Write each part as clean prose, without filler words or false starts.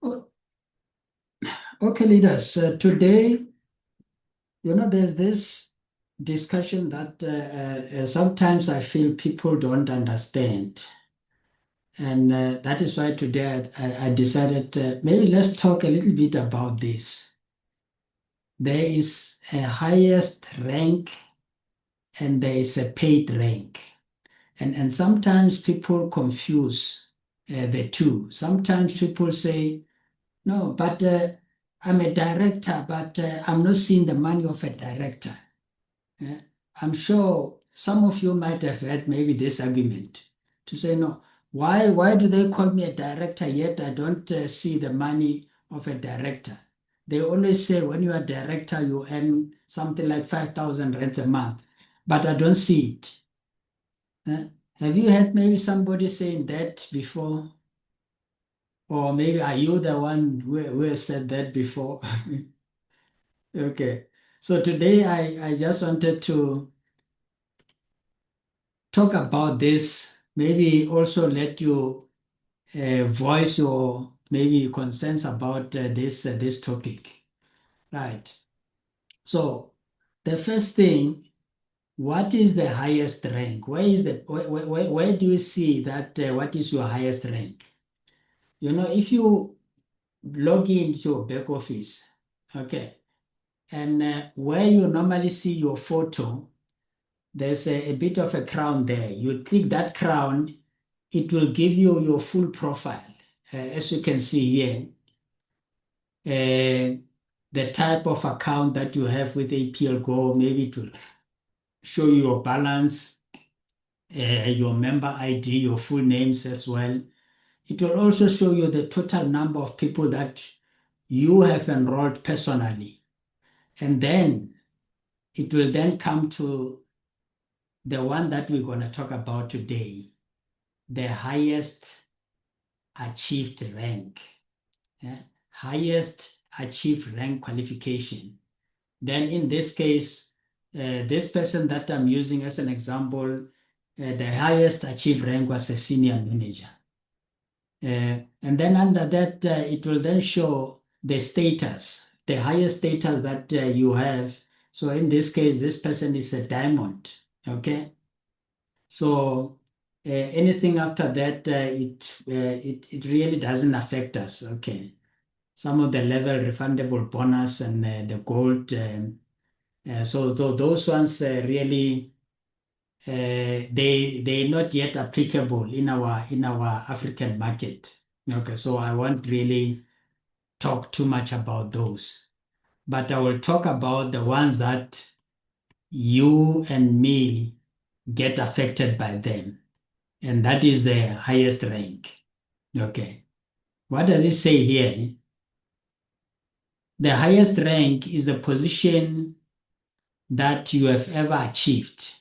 O- Okay, leaders, today, there's this discussion that sometimes I feel people don't understand. And that is why today I decided maybe let's talk a little bit about this. There is a highest rank and there is a paid rank. And sometimes people confuse the two. Sometimes people say, no, but I'm a director, but I'm not seeing the money of a director. Uh, I'm sure some of you might have heard maybe this argument to say, no, why do they call me a director yet I don't see the money of a director? They always say when you are a director, you earn something like 5,000 rands a month, but I don't see it. Have you heard maybe somebody saying that before? Or maybe are you the one who has said that before? Okay. So today I just wanted to talk about this, maybe also let you voice your maybe concerns about this topic. Right. So the first thing, what is the highest rank? Where do you see that what is your highest rank? If you log into your back office, okay, and where you normally see your photo, there's a bit of a crown there. You click that crown, it will give you your full profile. As you can see here, the type of account that you have with APL Go, maybe it will show you your balance, your member ID, your full names as well. It will also show you the total number of people that you have enrolled personally. And then it will then come to the one that we're going to talk about today, the highest achieved rank. Highest achieved rank qualification. Then in this case, this person that I'm using as an example, the highest achieved rank was a senior manager. And then under that, it will then show the status, the highest status that you have. So in this case, this person is a diamond. Okay. So anything after that, it really doesn't affect us. Okay. Some of the level refundable bonus and the gold. So those ones really they not yet applicable in our African market. Okay, so I won't really talk too much about those, but I will talk about the ones that you and me get affected by them, and that is the highest rank. Okay, what does it say here? The highest rank is the position that you have ever achieved,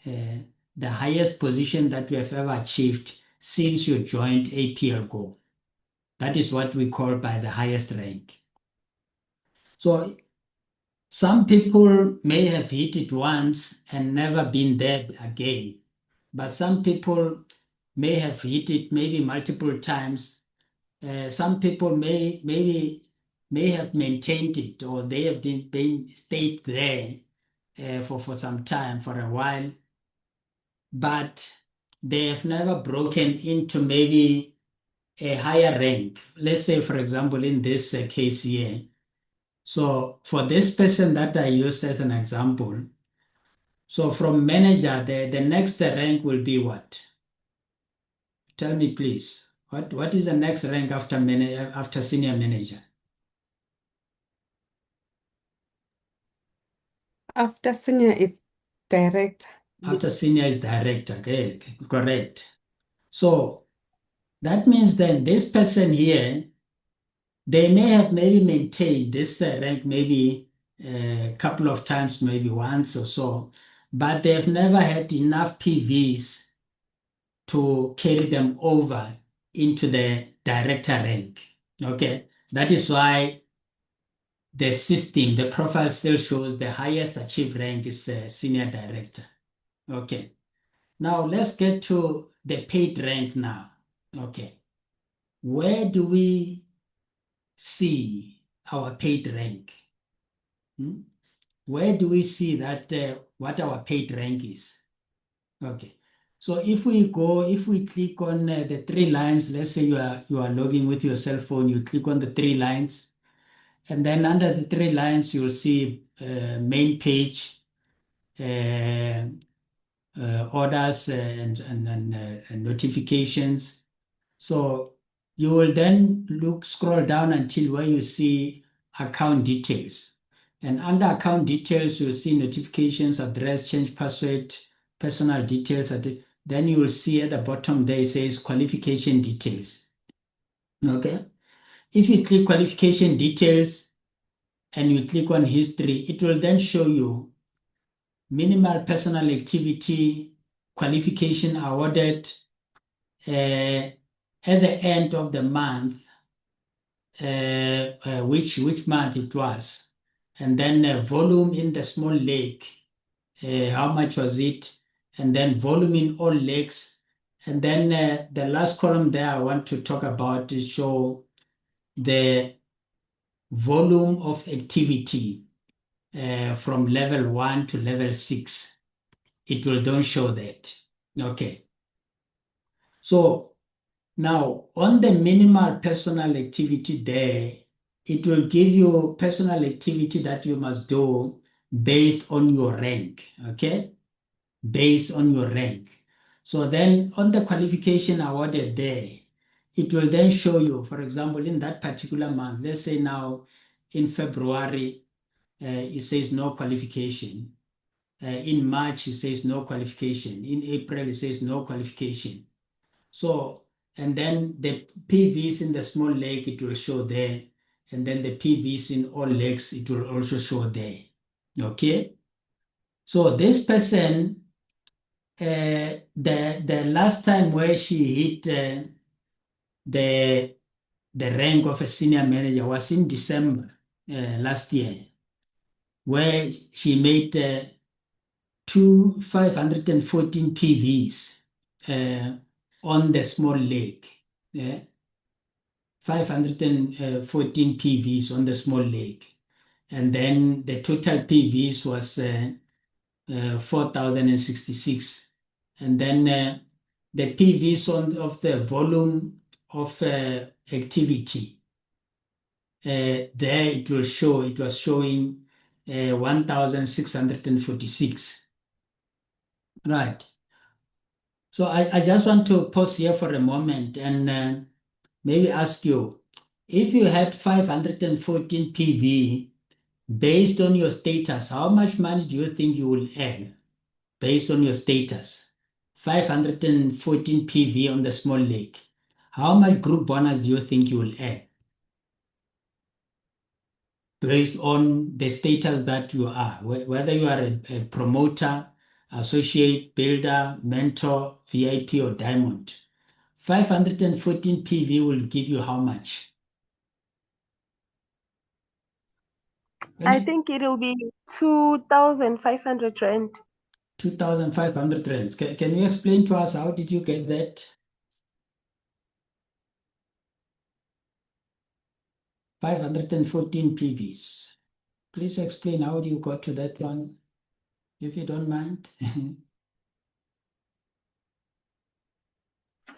uh, the highest position that you have ever achieved since you joined APL Go. That is what we call by the highest rank. So some people may have hit it once and never been there again, but some people may have hit it maybe multiple times. Some people may have maintained it, or they have been stayed there for some time, for a while, but they have never broken into maybe a higher rank. Let's say, for example, in this case here. So for this person that I use as an example, so from manager, the next rank will be what? Tell me, please. What is the next rank after manager, after senior manager? After senior is director. After senior is director. Okay, correct. So that means then this person here, they may have maybe maintained this rank maybe a couple of times, maybe once or so, but they've never had enough PVs to carry them over into the director rank. Okay, that is why the system, the profile still shows the highest achieved rank is senior director. Okay, now let's get to the paid rank now. Okay, where do we see our paid rank? Where do we see that what our paid rank is? Okay. So if we click on the three lines, let's say you are logging with your cell phone, you click on the three lines, and then under the three lines, you'll see main page, orders and notifications. So you will then scroll down until where you see account details. And under account details, you'll see notifications, address, change password, personal details. Then you will see at the bottom there it says qualification details. Okay. If you click qualification details and you click on history, it will then show you minimal personal activity, qualification awarded at the end of the month, which month it was, and then volume in the small lake, how much was it, and then volume in all lakes, and then the last column there I want to talk about is show the volume of activity from level 1 to level 6. It will don't show that. Okay. So now on the minimal personal activity there, it will give you personal activity that you must do based on your rank. Okay. Based on your rank. So then on the qualification awarded there, it will then show you, for example, in that particular month, let's say now in February, it says no qualification. In March, it says no qualification. In April, it says no qualification. So, and then the PVs in the small lake, it will show there. And then the PVs in all lakes, it will also show there. Okay. So this person, the last time where she hit the rank of a senior manager was in December last year, where she made 514 PVs on the small lake. 514 PVs on the small lake. And then the total PVs was 4,066. And then the PVs of the volume of activity, there it will show, it was showing 1,646. Right. So I just want to pause here for a moment and maybe ask you, if you had 514 PV based on your status, how much money do you think you will earn based on your status? 514 PV on the small lake. How much group bonus do you think you will earn based on the status that you are, whether you are a promoter, associate, builder, mentor, VIP, or diamond? 514 PV will give you how much? I think it'll be 2,500 rand. 2,500 rands. Can you explain to us how did you get that? 514 PVs. Please explain how you got to that one, if you don't mind.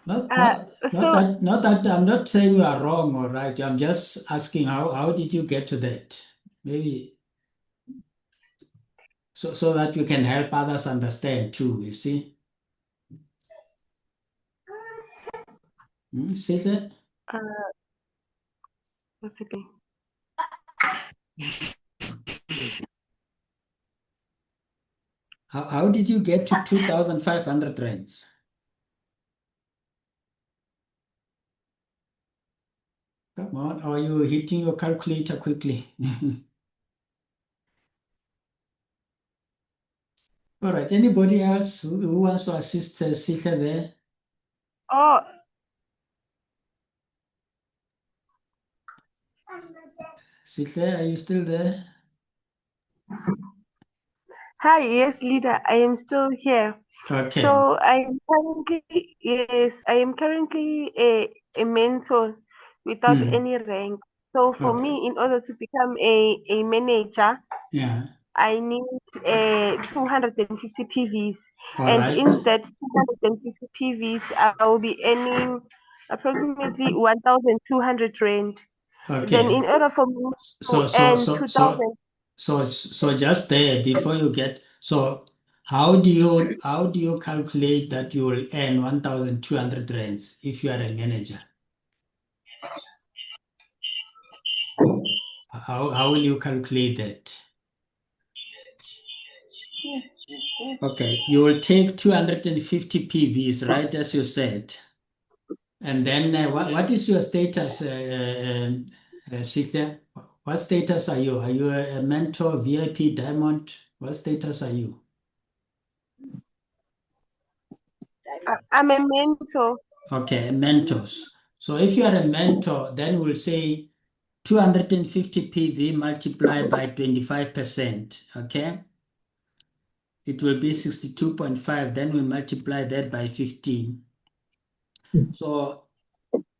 Not that I'm not saying you are wrong or right. I'm just asking how did you get to that? Maybe so that you can help others understand too, you see? See that? That's okay. How did you get to 2,500 rands? Come on, are you hitting your calculator quickly? All right, anybody else who wants to assist Sihle there? Oh, Sihle, are you still there? hi, yes, leader. I am still here. Okay. So I am currently a mentor without any rank. So for Okay. me, in order to become a manager, Yeah. I need 250 PVs. All And right. in that 250 PVs, I will be earning approximately 1,200 rand. Then in Okay. order for me to So so earn so so 2,000, so just there before you get so how do you calculate that you will earn 1,200 rands if you are a manager? How will you calculate that? Okay, you will take 250 PVs, right, as you said. And then what is your status, Sikta? What status are you? Are you a mentor, VIP, diamond? What status are you? I'm a mentor. Okay, mentors. So if you are a mentor, then we'll say 250 PV multiplied by 25%. Okay, it will be 62.5. Then we multiply that by 15. So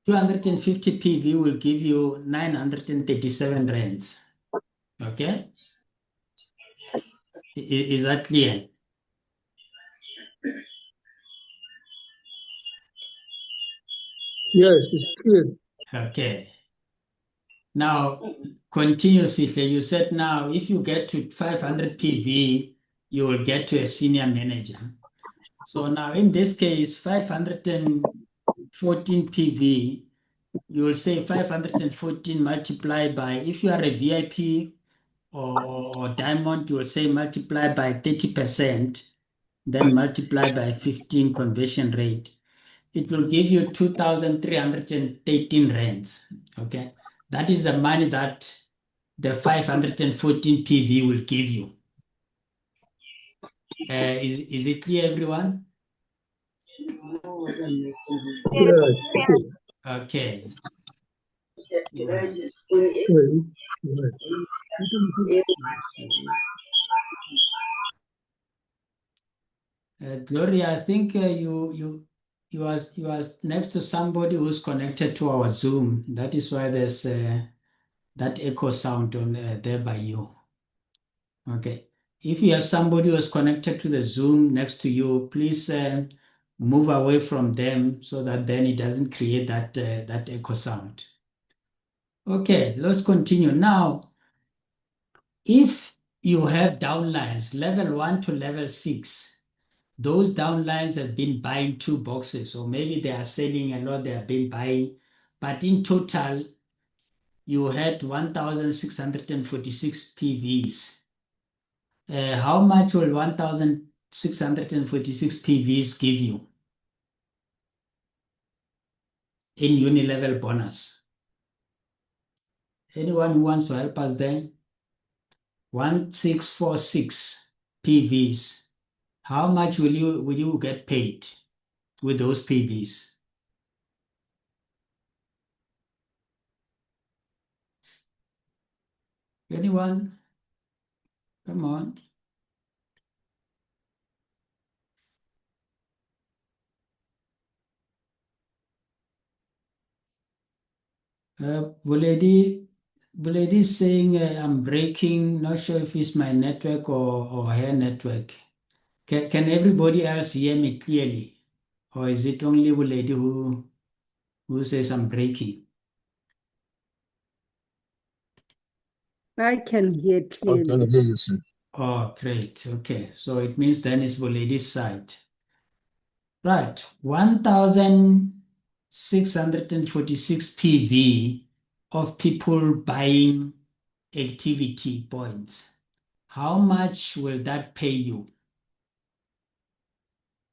250 PV will give you 937 rands. Okay, is that clear? Yes, it's clear. Okay. Now, continue, Sihle. You said now if you get to 500 PV, you will get to a senior manager. So now in this case, 514 PV, you will say 514 multiplied by, if you are a VIP or diamond, you will say multiply by 30%, then multiply by 15 conversion rate. It will give you 2,313 rands. Okay. That is the money that the 514 PV will give you. Is it clear, everyone? Yes, okay. Okay. Well, Gloria, I think you was next to somebody who's connected to our Zoom. That is why there's that echo sound on there by you. Okay. If you have somebody who's connected to the Zoom next to you, please move away from them so that then it doesn't create that echo sound. Okay, let's continue. Now, if you have downlines, level 1 to level 6, those downlines have been buying 2 boxes, or maybe they are selling a lot, they have been buying, but in total, you had 1,646 PVs. How much will 1,646 PVs give you in uni-level bonus? Anyone who wants to help us there? 1,646 PVs. How much will you get paid with those PVs? Anyone? Come on. Buledi is saying I'm breaking. Not sure if it's my network or her network. Can everybody else hear me clearly? Or is it only Buledi who says I'm breaking? I can hear I clearly. can hear you, sir. Oh, great. Okay. So it means then it's Buledi's side. Right. 1,646 PV of people buying activity points. How much will that pay you?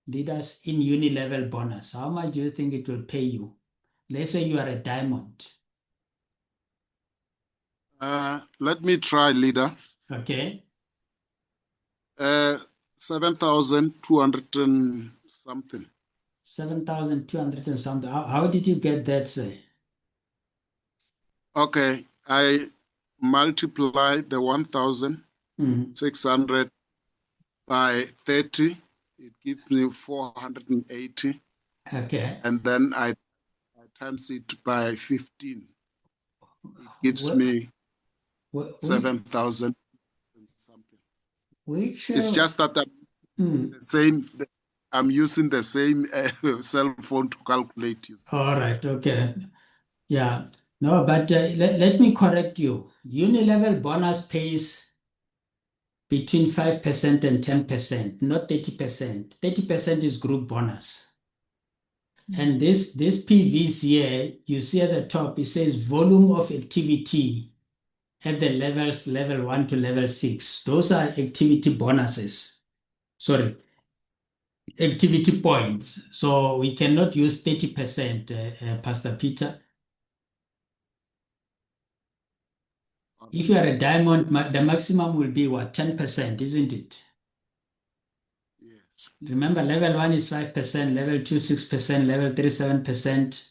Leaders in uni-level bonus. How much do you think it will pay you? Let's say you are a diamond. Let me try, leader. Okay. 7,200 and something. 7,200 and something. How did you get that, say? Okay, I multiply the 1,600 by 30. It gives me 480. Okay. And then I times it by 15. it gives Wh- me wh- 7,000 and something. Which It's just that I'm using the same cell phone to calculate you. all right, okay. Yeah. No, but let me correct you. Unilevel bonus pays between 5% and 10%, not 30%. 30% is group bonus. And this PVs here, you see at the top, it says volume of activity at the levels, level 1 to level 6. Those are activity bonuses. Sorry, activity points. So we cannot use 30%, Pastor Peter. If you are a diamond, the maximum will be what, 10%, isn't it? Yes. Remember, level 1 is 5%, level 2, 6%, level 3, 7%,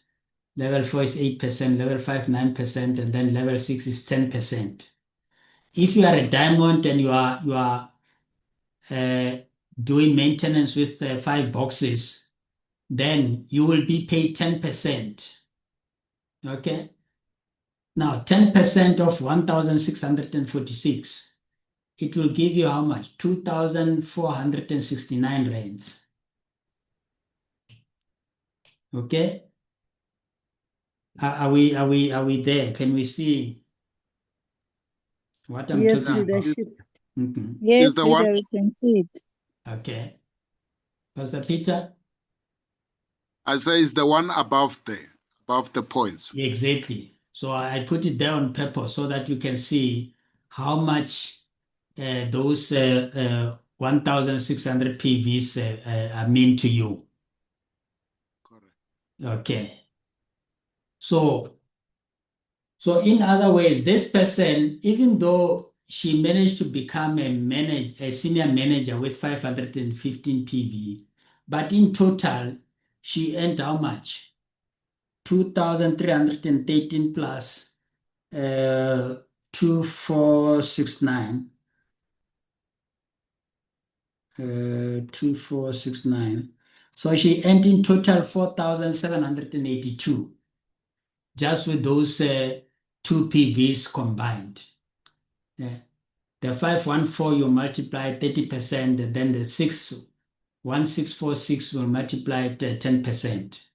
level 4 is 8%, level 5, 9%, and then level 6 is 10%. If you are a diamond and you are doing maintenance with 5 boxes, then you will be paid 10%. Okay? Now, 10% of 1,646, it will give you how much? 2,469 rands. Okay? Are we there? Can we see what I'm Yes, talking about? leadership. Mhm. Yes, the leader, one- we can see it. Okay. Pastor Peter? I say it's the one above the points. Exactly. So I put it there on purpose so that you can see how much those 1,600 PVs are mean to you. Correct. Okay. So in other ways, this person, even though she managed to become a senior manager with 515 PV, but in total, she earned how much? 2,313 plus 2,469. 2,469. So she earned in total 4,782 just with those 2 PVs combined. Yeah. The 514 you multiply 30%, and then the 1646 will multiply it 10%.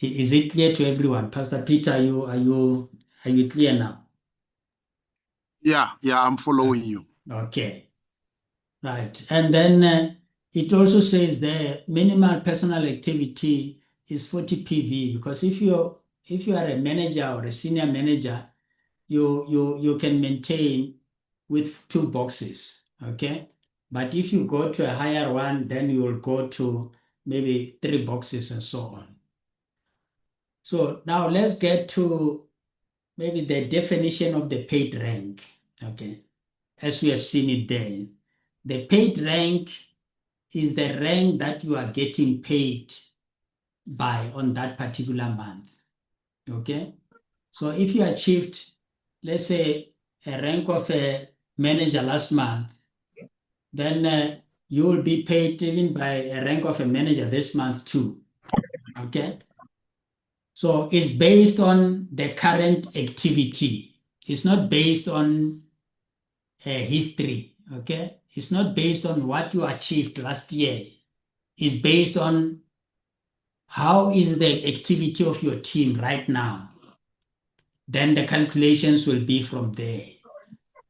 Is it clear to everyone? Pastor Peter, are you clear now? Yeah, I'm following you. Okay. Right. And then it also says the minimal personal activity is 40 PV, because if you are a manager or a senior manager, you can maintain with 2 boxes. Okay. But if you go to a higher one, then you will go to maybe 3 boxes and so on. So now let's get to maybe the definition of the paid rank. Okay. As we have seen it there. The paid rank is the rank that you are getting paid by on that particular month. Okay. So if you achieved, let's say, a rank of a manager last month, then you will be paid even by a rank of a manager this month too. Okay. So it's based on the current activity. It's not based on history. Okay. It's not based on what you achieved last year. It's based on how is the activity of your team right now. Then the calculations will be from there.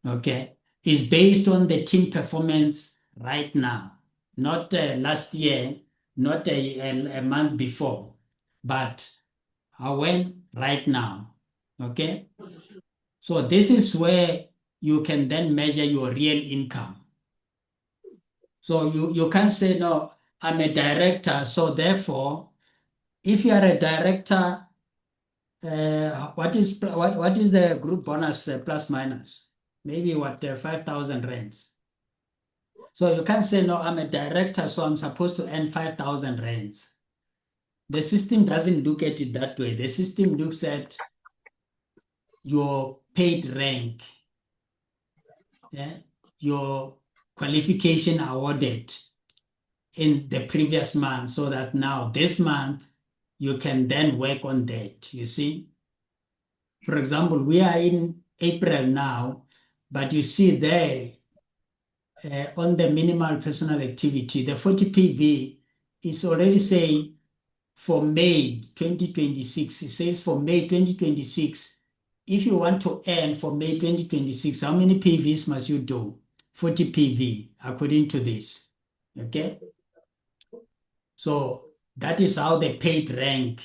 Okay. It's based on the team performance right now, not last year, not a month before, but when right now. Okay. So this is where you can then measure your real income. So you can't say, no, I'm a director, so therefore, if you are a director, what is the group bonus plus minus? Maybe 5,000 rands. So you can't say, no, I'm a director, so I'm supposed to earn 5,000 rands. The system doesn't look at it that way. The system looks at your paid rank, your qualification awarded in the previous month, so that now this month you can then work on that, you see? For example, we are in April now, but you see there on the minimal personal activity, the 40 PV is already saying for May 2026. It says for May 2026, if you want to earn for May 2026, how many PVs must you do? 40 PV, according to this. Okay? So that is how the paid rank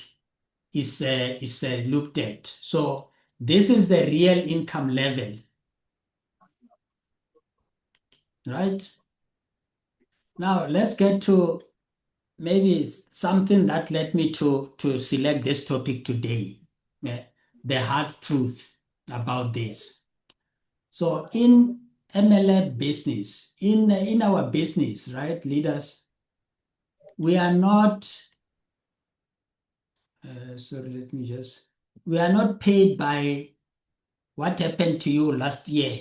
is looked at. So this is the real income level, right? Now let's get to maybe something that led me to select this topic today, the hard truth about this. So in MLM business, in our business, right, leaders, we are not, we are not paid by what happened to you last year,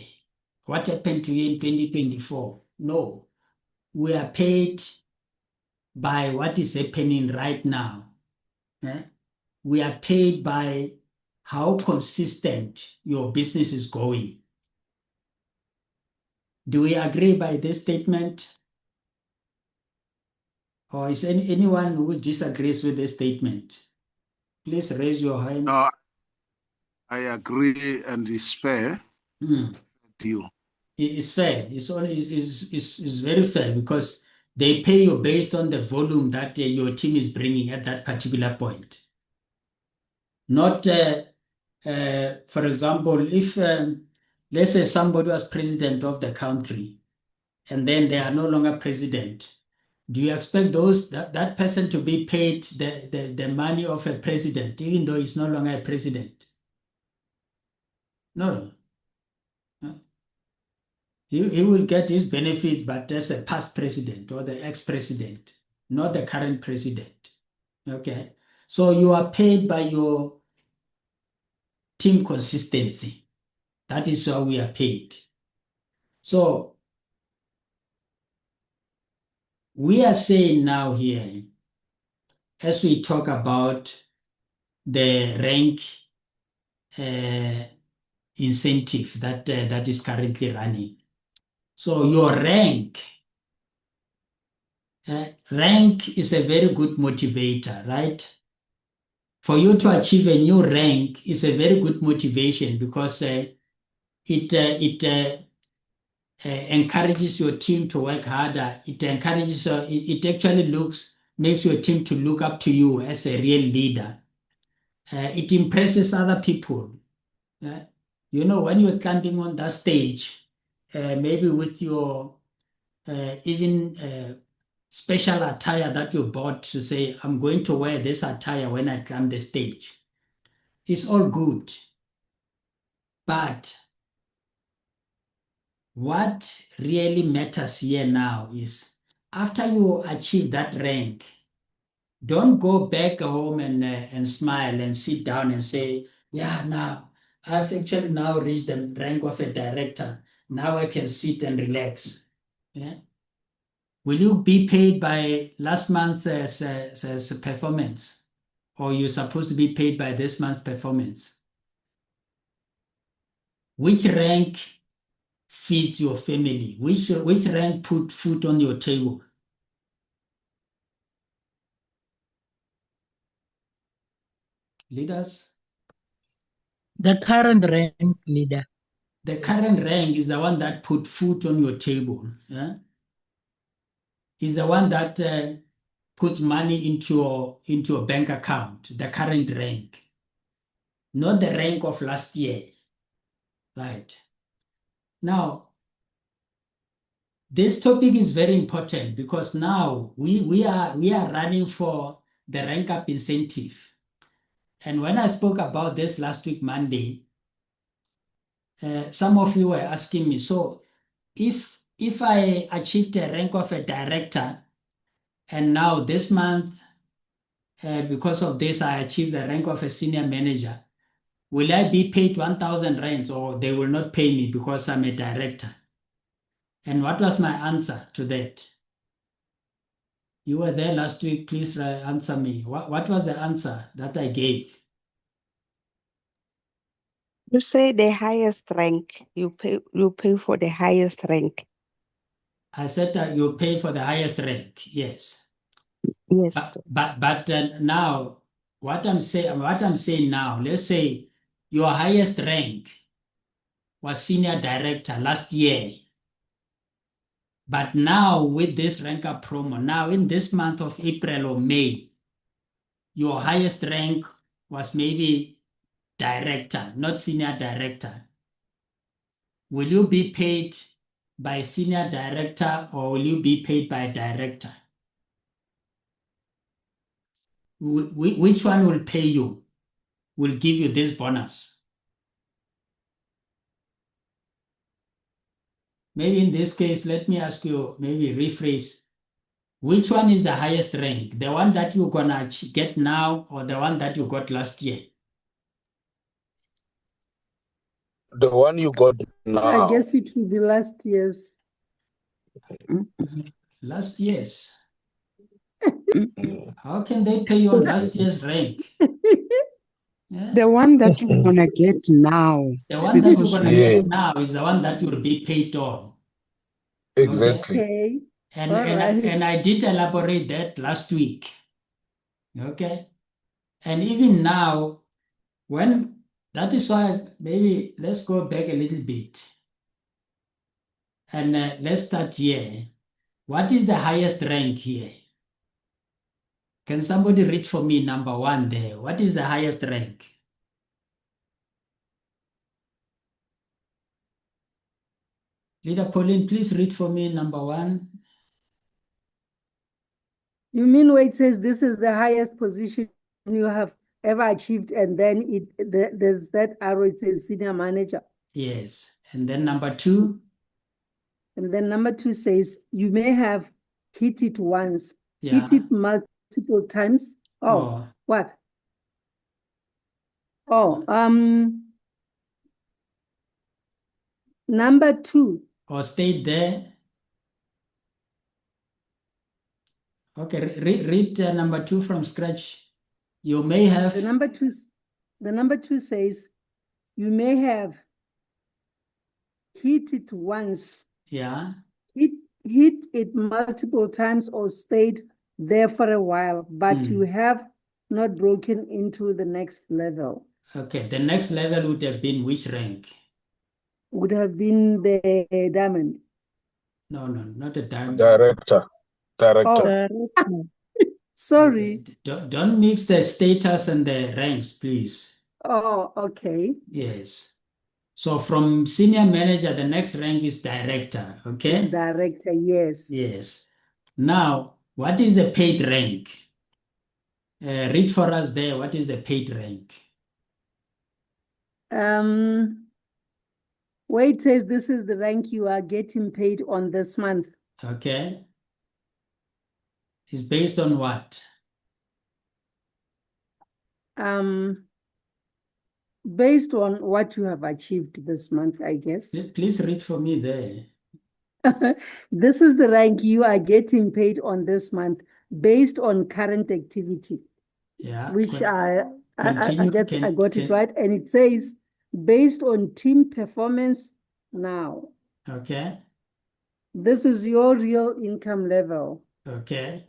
what happened to you in 2024. No, we are paid by what is happening right now. We are paid by how consistent your business is going. Do we agree by this statement? Or is anyone who disagrees with this statement? Please raise your hand. No, I agree, and it's fair deal. It's fair. It's very fair because they pay you based on the volume that your team is bringing at that particular point. Not, for example, if let's say somebody was president of the country and then they are no longer president, do you expect that person to be paid the money of a president, even though he's no longer a president? No. He will get his benefits, but as a past president or the ex-president, not the current president. Okay. So you are paid by your team consistency. That is how we are paid. So we are saying now here, as we talk about the rank incentive that is currently running. So your rank is a very good motivator, right? For you to achieve a new rank is a very good motivation because it encourages your team to work harder. It encourages, it actually makes your team to look up to you as a real leader. It impresses other people. You know, when you're climbing on that stage, maybe with your even special attire that you bought to say, I'm going to wear this attire when I climb the stage. It's all good. But what really matters here now is after you achieve that rank, don't go back home and smile and sit down and say, yeah, now I've actually now reached the rank of a director. Now I can sit and relax. Yeah. Will you be paid by last month's performance? Or you're supposed to be paid by this month's performance? Which rank feeds your family? Which rank put food on your table? Leaders? The current rank, leader. The current rank is the one that put food on your table. Yeah? Is the one that puts money into your bank account, the current rank, not the rank of last year. Right. Now, this topic is very important because now we are running for the rank up incentive. And when I spoke about this last week, Monday, some of you were asking me, so if I achieved a rank of a director and now this month, because of this, I achieved the rank of a senior manager, will I be paid 1,000 rands or they will not pay me because I'm a director? And what was my answer to that? You were there last week, please answer me. What was the answer that I gave? You say the highest rank. You pay for the highest rank. I said you pay for the highest rank. Yes. Yes. But now what I'm saying now, let's say your highest rank was senior director last year. But now with this rank up promo, now in this month of April or May, your highest rank was maybe director, not senior director. Will you be paid by senior director or will you be paid by director? Which one will pay you, will give you this bonus? Maybe in this case, let me ask you, maybe rephrase. Which one is the highest rank? The one that you're gonna get now or the one that you got last year? The one you got I now. guess it will be last year's. Last year's. Mm. How can they pay you on last year's rank? Yeah. The one that you're gonna get now. The one that you're Because gonna Yes, get now is the one that you'll be paid on. exactly. Okay. And All right. and I did elaborate that last week. Okay. And even now, when that is why maybe let's go back a little bit. And let's start here. What is the highest rank here? Can somebody read for me number one there? What is the highest rank? Leader Pauline, please read for me number one. You mean where it says this is the highest position you have ever achieved, and then there's that arrow, it says senior manager. Yes. And then number two. And then number two says you may have hit it once, Yeah. hit it multiple times. Oh, what? Oh, number two. Or stayed there. Okay, read number two from scratch. You may have. The number two says you may have hit it once. Yeah. Hit it multiple times or stayed there for a while, but you have not broken into the next level. Okay, the next level would have been which rank? Would have been the diamond. No, not a diamond. Director. Oh. Sorry. Don't mix the status and the ranks, please. Oh, okay. Yes. So from senior manager, the next rank is director, okay? Director, yes. Yes. Now, what is the paid rank? Read for us there, what is the paid rank? Where it says this is the rank you are getting paid on this month. Okay. It's based on what? Based on what you have achieved this month, I guess. Please read for me there. This is the rank you are getting paid on this month based on current activity. Yeah. Which I guess I got it right. And it says based on team performance now. Okay. This is your real income level. Okay.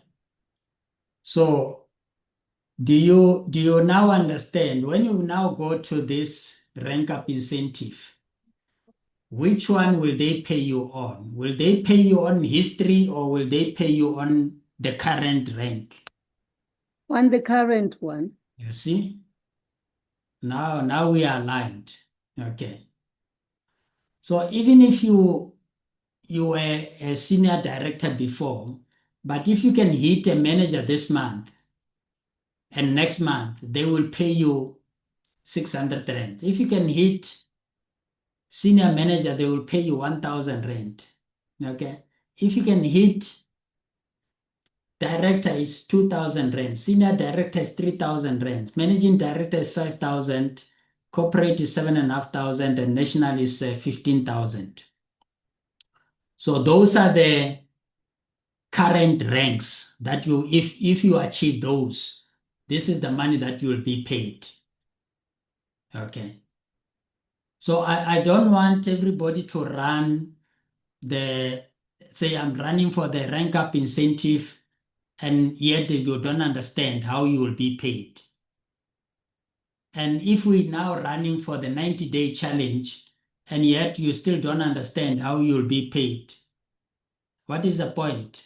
So do you now understand when you now go to this rank up incentive, which one will they pay you on? Will they pay you on history or will they pay you on the current rank? On the current one. You see? Now we are aligned. Okay. So even if you were a senior director before, but if you can hit a manager this month and next month they will pay you 600 rand. If you can hit senior manager, they will pay you 1,000 rand. Okay. If you can hit director is 2,000 rand, senior director is 3,000 rand, managing director is 5,000, corporate is 7,500, and national is 15,000. So those are the current ranks that if you achieve those, this is the money that you will be paid. Okay. So I don't want everybody to run say I'm running for the rank up incentive, and yet you don't understand how you will be paid. And if we're now running for the 90-day challenge, and yet you still don't understand how you'll be paid, what is the point?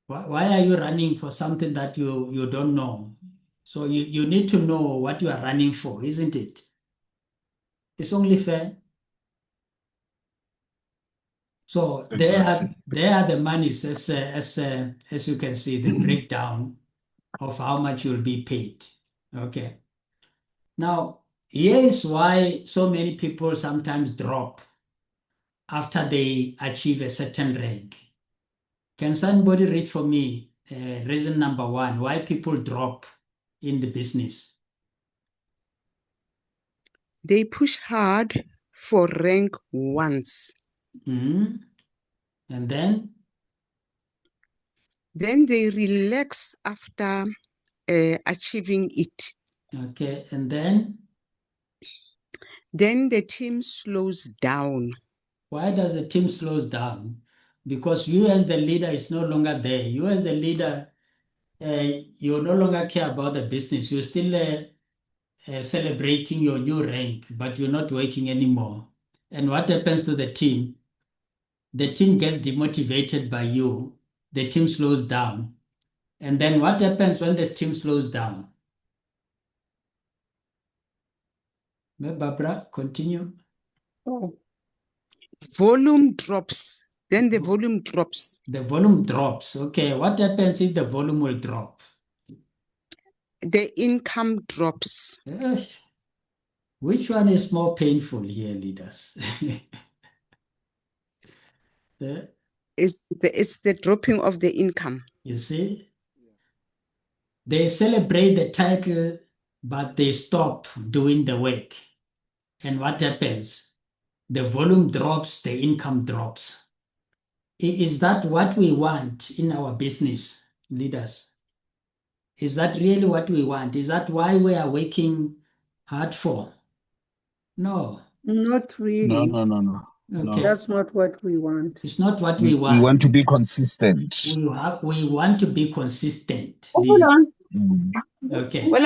Why are you running for something that you don't know? So you need to know what you are running for, isn't it? It's only fair. So Exactly. there are the monies as you can see, the breakdown of how much you'll be paid. Okay. Now, here is why so many people sometimes drop after they achieve a certain rank. Can somebody read for me reason number one, why people drop in the business? They push hard for rank once. Mhm. And then, Then they relax after achieving it. okay, and then Then the team slows down. why does the team slows down? Because you as the leader is no longer there. You as the leader, you no longer care about the business. You're still celebrating your new rank, but you're not working anymore. And what happens to the team? The team gets demotivated by you. The team slows down. And then what happens when the team slows down? Barbara, continue. Volume drops. Then the volume drops. The volume drops. Okay, what happens if the volume will drop? The income drops. Which one is more painful here, leaders? It's the dropping of the income. You see? They celebrate the title, but they stop doing the work. And what happens? The volume drops, the income drops. Is that what we want in our business, leaders? Is that really what we want? Is that why we are working hard for? No. Not really. No. Okay. That's not what we want. It's not what we We want. want to be consistent. We want to be consistent. Hold on. Okay. Well,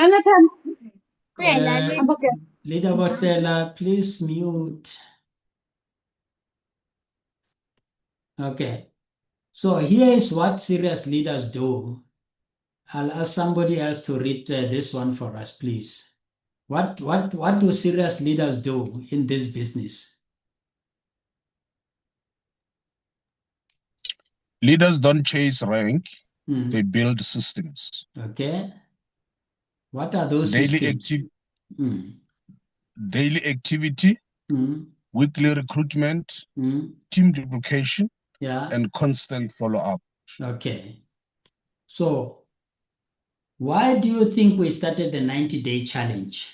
Leader Botela, please mute. Okay. So here is what serious leaders do. I'll ask somebody else to read this one for us, please. What do serious leaders do in this business? Leaders don't chase rank, Mm. they build systems. Okay. What are those Daily systems? daily activity, weekly recruitment, team duplication, and constant follow-up. Okay. So why do you think we started the 90-day challenge?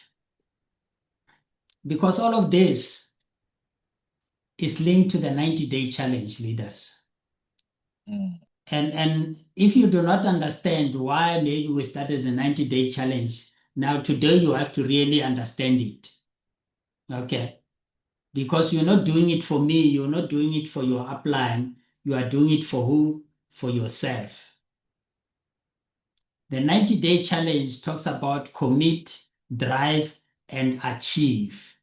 Because all of this is linked to the 90-day challenge, leaders. And if you do not understand why maybe we started the 90-day challenge, now today you have to really understand it. Okay. Because you're not doing it for me, you're not doing it for your upline, you are doing it for who? For yourself. The 90-day challenge talks about commit, drive, and achieve.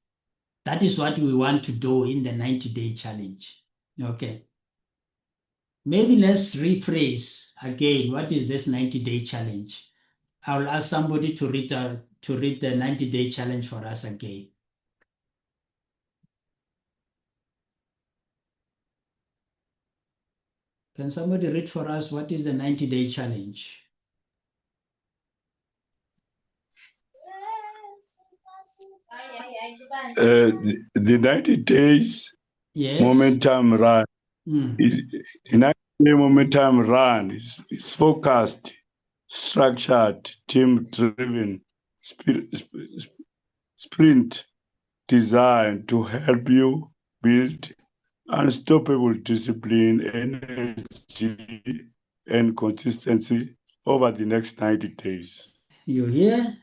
That is what we want to do in the 90-day challenge. Okay. Maybe let's rephrase again. What is this 90-day challenge? I will ask somebody to read the 90-day challenge for us again. Can somebody read for us what is the 90-day challenge? The 90 days momentum run. The 90-day momentum run is focused, structured, team-driven, sprint designed to help you build unstoppable discipline, energy, and consistency over the next 90 days. You hear?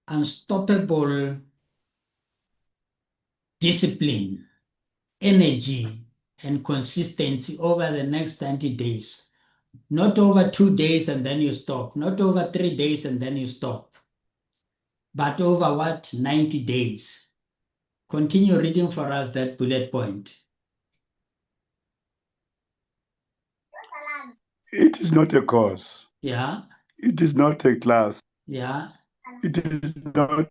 unstoppable discipline, energy, and consistency over the next 90 days. Not over 2 days and then you stop. Not over 3 days and then you stop. But over what? 90 days. Continue reading for us that bullet point. It is not a course. Yeah. It is not a class. Yeah. It is not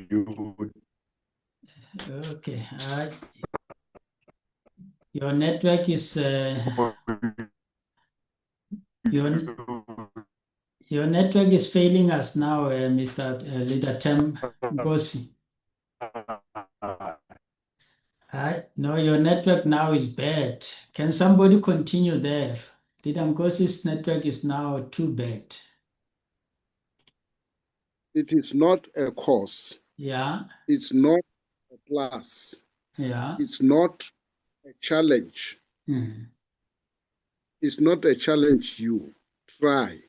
you. Okay. Your network is your network is failing us now, Mr. Leader Tem Ngosi. No, your network now is bad. Can somebody continue there? Leader Ngosi's network is now too bad. It is not a course. Yeah. It's not a class. Yeah. It's not a challenge. Hmm. It's not a challenge you try.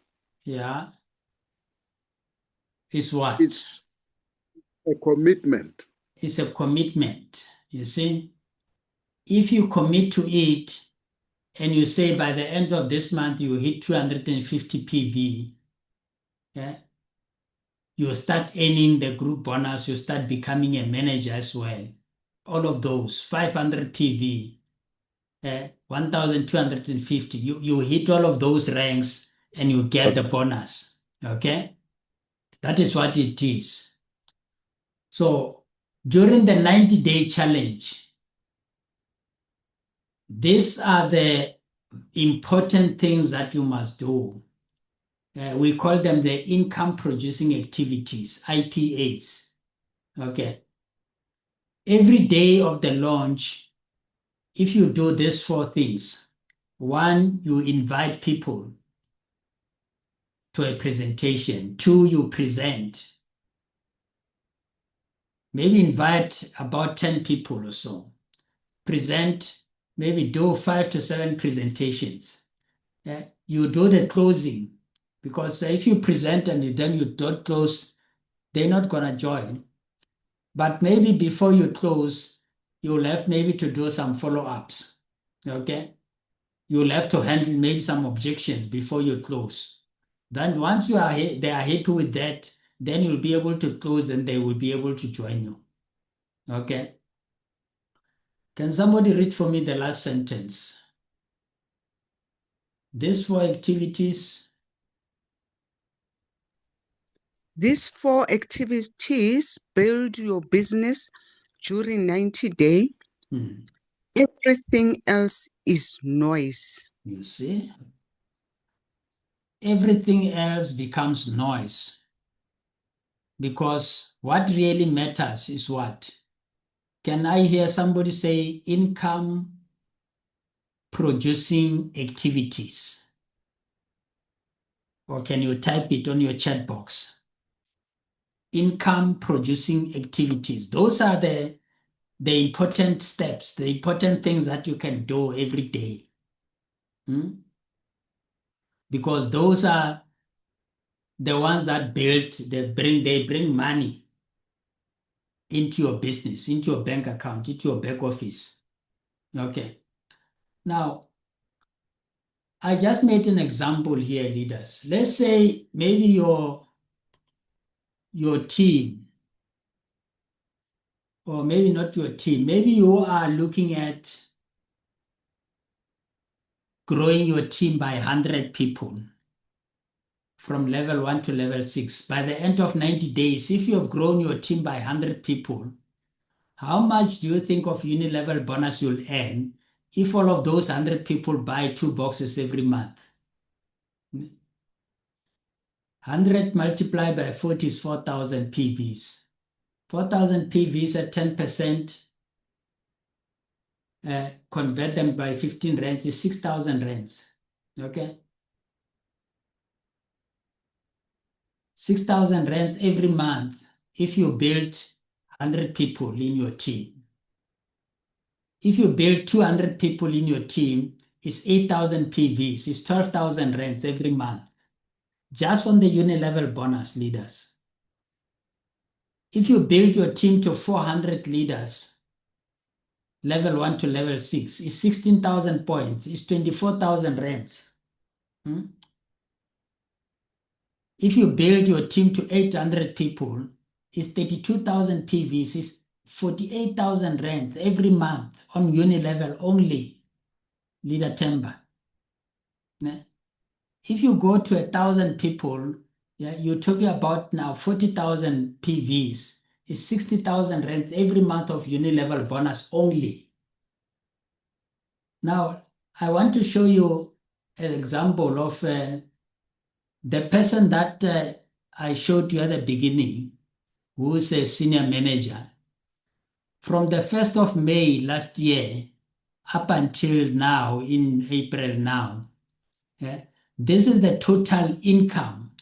Yeah. It's what? It's a commitment. It's a commitment. You see, if you commit to it and you say by the end of this month you hit 250 PV, yeah, you start earning the group bonus, you start becoming a manager as well. All of those 500 PV, 1,250, you hit all of those ranks and you get the bonus. Okay, that is what it is. So during the 90-day challenge, these are the important things that you must do. We call them the income producing activities, IPAs. Okay. Every day of the launch, if you do these 4 things, 1, you invite people to a presentation. 2, you present. Maybe invite about 10 people or so. Present, maybe do 5 to 7 presentations. You do the closing, because if you present and then you don't close, they're not going to join. But maybe before you close, you'll have maybe to do some follow-ups. Okay? You'll have to handle maybe some objections before you close. Then once they are happy with that, then you'll be able to close and they will be able to join you. Okay? Can somebody read for me the last sentence? These 4 activities. These 4 activities build your business during 90 days. Everything else is noise. You see? Everything else becomes noise. Because what really matters is what? Can I hear somebody say income producing activities? Or can you type it on your chat box? Income producing activities. Those are the important steps, the important things that you can do every day. Because those are the ones that they bring money into your business, into your bank account, into your back office. Okay. Now, I just made an example here, leaders. Let's say maybe your team, or maybe not your team, maybe you are looking at growing your team by 100 people from level 1 to level 6. By the end of 90 days, if you have grown your team by 100 people, how much do you think of uni-level bonus you'll earn if all of those 100 people buy 2 boxes every month? 100 multiplied by 40 is 4,000 PVs. 4,000 PVs at 10%, convert them by 15 rands is 6,000 rands. Okay? 6,000 rands every month if you build 100 people in your team. If you build 200 people in your team, it's 8,000 PVs, it's 12,000 rands every month. just on the uni-level bonus, leaders. If you build your team to 400 leaders, level 1 to level 6, is 16,000 points, is 24,000 rands. If you build your team to 800 people, is 32,000 PVs, is 48,000 rands every month on uni level only, Leader Temba. If you go to 1,000 people, you're talking about now 40,000 PVs, is 60,000 rands every month of uni level bonus only. Now, I want to show you an example of the person that I showed you at the beginning, who is a senior manager. From the 1st of May last year up until now, in April now, this is the total income,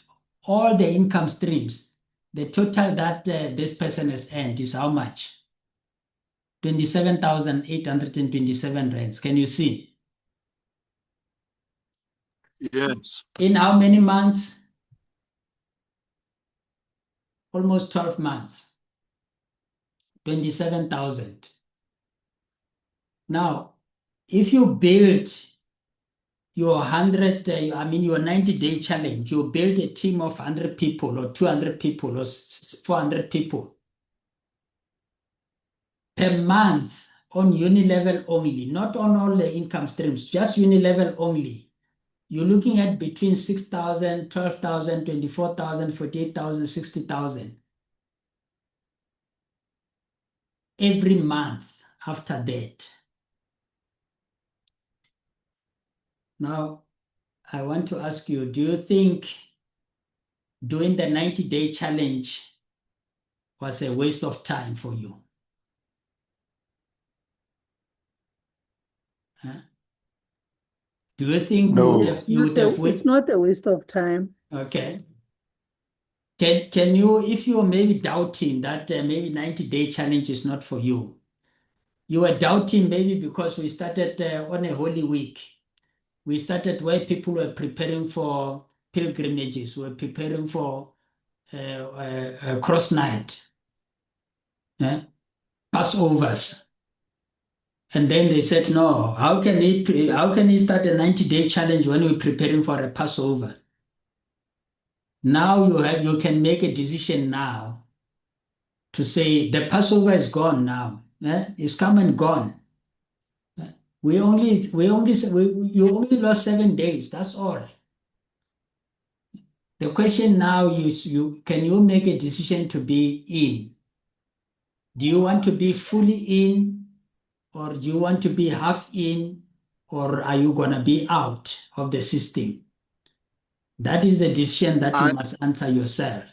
all the income streams. The total that this person has earned is how much? 27,827 rands. Can you see? Yes. In how many months? Almost 12 months. 27,000. Now, if you build your 90-day challenge, you build a team of 100 people or 200 people or 400 people per month on uni level only, not on all the income streams, just uni level only. You're looking at between 6,000, 12,000, 24,000, 48,000, 60,000 every month after that. Now, I want to ask you, do you think doing the 90-day challenge was a waste of time for you? Huh? Do you think No. you would have It's not a waste of time. Okay. Can you, if you're maybe doubting that maybe 90-day challenge is not for you, you were doubting maybe because we started on a Holy Week. We started where people were preparing for pilgrimages, were preparing for cross night, Passovers. And then they said, no, how can he start a 90-day challenge when we're preparing for a Passover? Now you can make a decision now to say the Passover is gone now. It's come and gone. You only lost 7 days. That's all. The question now is, can you make a decision to be in? Do you want to be fully in, or do you want to be half in, or are you going to be out of the system? That is the decision that you must answer yourself.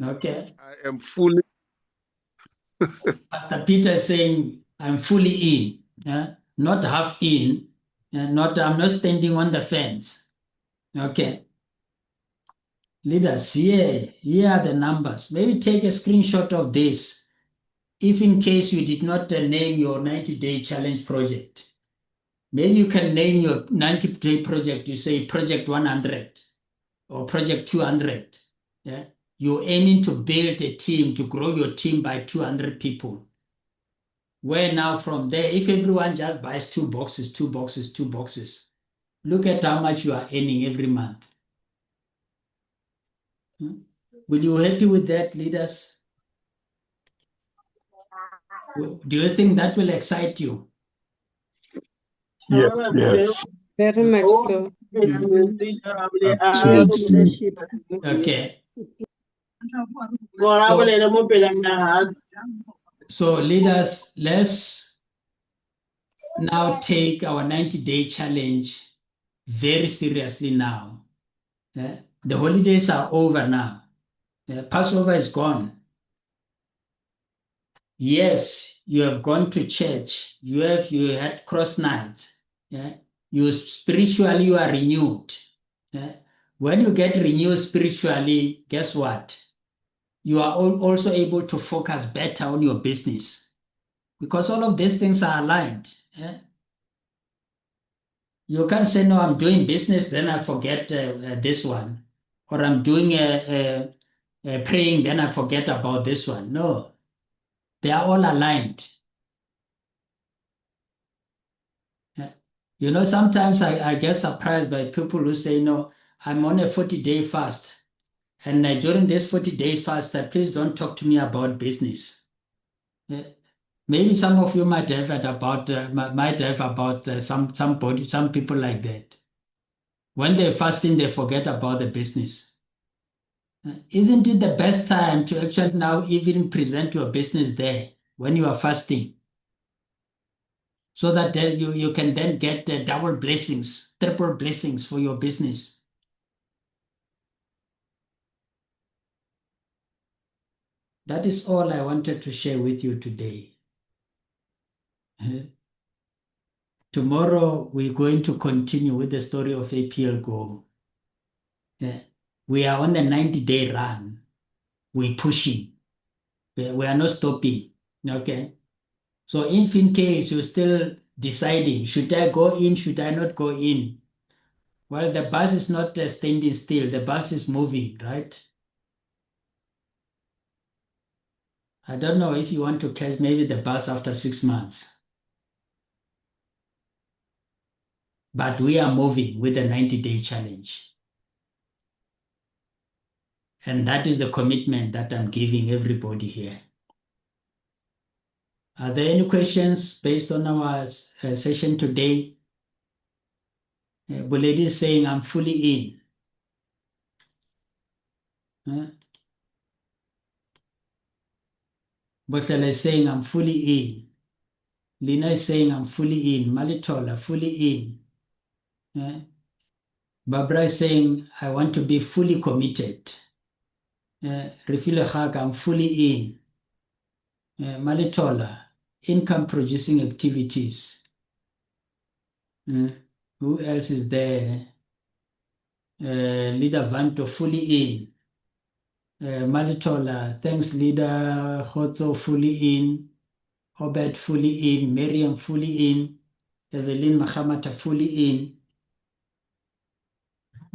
Okay? I am fully. Pastor Peter is saying, I'm fully in, not half in, I'm not standing on the fence. Okay. Leaders, here are the numbers. Maybe take a screenshot of this if in case you did not name your 90-day challenge project. Maybe you can name your 90-day project, you say project 100 or project 200. Yeah? You're aiming to build a team, to grow your team by 200 people. Where now from there, if everyone just buys 2 boxes, 2 boxes, 2 boxes, look at how much you are earning every month. Will you be happy with that, leaders? Do you think that will excite you? Yes, yes. Very much so. Absolutely. Okay. So leaders, let's now take our 90-day challenge very seriously now. The holidays are over now. Passover is gone. Yes, you have gone to church. You had cross nights. You spiritually you are renewed. When you get renewed spiritually, guess what? You are also able to focus better on your business because all of these things are aligned. You can't say, no, I'm doing business, then I forget this one. or I'm doing a praying, then I forget about this one. No, they are all aligned. You know, sometimes I get surprised by people who say, no, I'm on a 40-day fast. And during this 40-day fast, please don't talk to me about business. Maybe some of you might have heard about some people like that. When they're fasting, they forget about the business. Isn't it the best time to actually now even present your business there when you are fasting? So that you can then get double blessings, triple blessings for your business. That is all I wanted to share with you today. Tomorrow, we're going to continue with the story of APL Go. We are on the 90-day run. We're pushing. We are not stopping. Okay. So if in case you're still deciding, should I go in, should I not go in? Well, the bus is not standing still. The bus is moving, right? I don't know if you want to catch maybe the bus after 6 months. But we are moving with the 90-day challenge. And that is the commitment that I'm giving everybody here. Are there any questions based on our session today? Buledi is saying, I'm fully in. Botela is saying, I'm fully in. Lina is saying, I'm fully in. Malitola, fully in. Barbara is saying, I want to be fully committed. Refile Khak, I'm fully in. Malitola, income producing activities. Who else is there? Leader Vanto, fully in. Malitola, thanks Leader Khotso, fully in. Obed, fully in. Miriam, fully in. Evelyn Mahamata, fully in.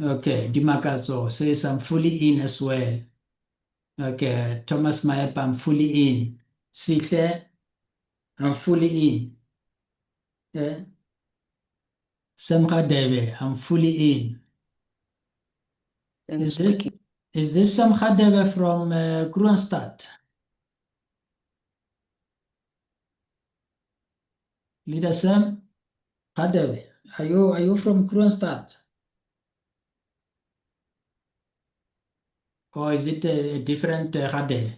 Okay, Dimakazo says I'm fully in as well. Okay, Thomas Mayepa, I'm fully in. Sikhe, I'm fully in. Yeah. Samka Debe, I'm fully in. Is this Samka Debe from Kronstadt? Leader Sam Khadebe, are you from Kronstadt? Or is it a different Khadebe?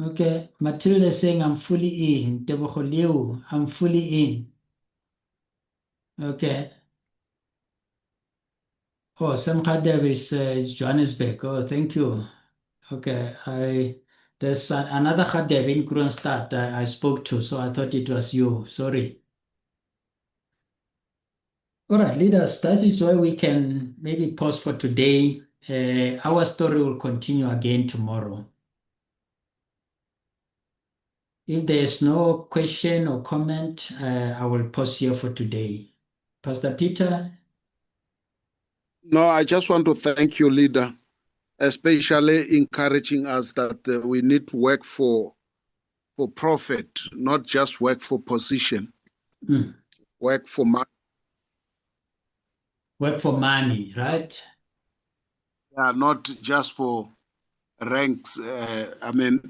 Okay, Matilda is saying I'm fully in. Tebogo Liu, I'm fully in. Okay. Oh, Sam Khadeb is Johannesburg. Oh, thank you. Okay, there's another Khadeb in Kronstadt I spoke to, so I thought it was you. Sorry. All right, leaders, that is why we can maybe pause for today. Our story will continue again tomorrow. If there's no question or comment, I will pause here for today. Pastor Peter? No, I just want to thank you, leader, especially encouraging us that we need to work for profit, not just work for position. Work for money. Work for money, right? Yeah, not just for ranks. I mean,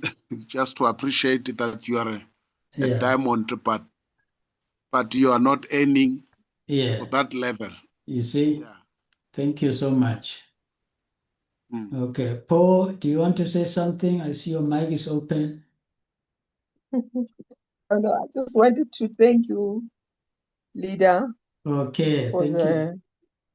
just to appreciate that you are a diamond, but you are not earning for that level. You see? Yeah. Thank you so much. Okay, Paul, do you want to say something? I see your mic is open. Oh, no, I just wanted to thank you, leader. Okay, for thank the you.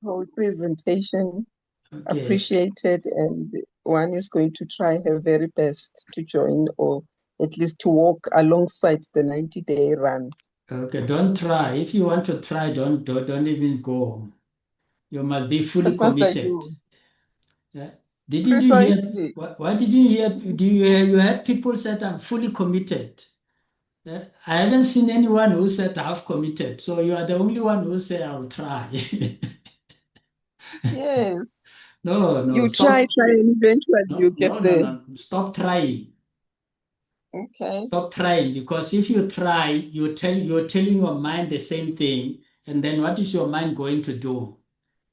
whole presentation. Okay. Appreciated, and one is going to try her very best to join, or at least to walk alongside the 90-day run. Okay, don't try. If you want to try, don't even go. You must be fully Of course I committed. do. Yeah. Didn't you Precisely. hear? Why didn't you hear? Do you hear? You had people said I'm fully committed. Yeah. I haven't seen anyone who said I've committed. So you are the only one who said I'll try. Yes. No, no, You stop. try, and eventually No, you get no, no, there. no. Stop trying. Okay. Stop trying, because if you try, you're telling your mind the same thing, and then what is your mind going to do?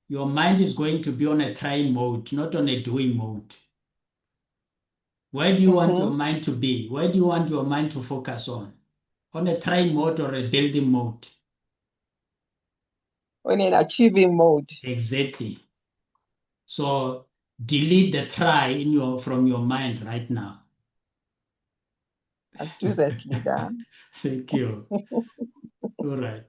Your mind is going to be on a trying mode, not on a doing mode. Where do you want your mind to be? Where do you want your mind to focus on? On a trying mode or a building mode? On an achieving mode. Exactly. So delete the try from your mind right now. I'll do that, leader. Thank you. All right.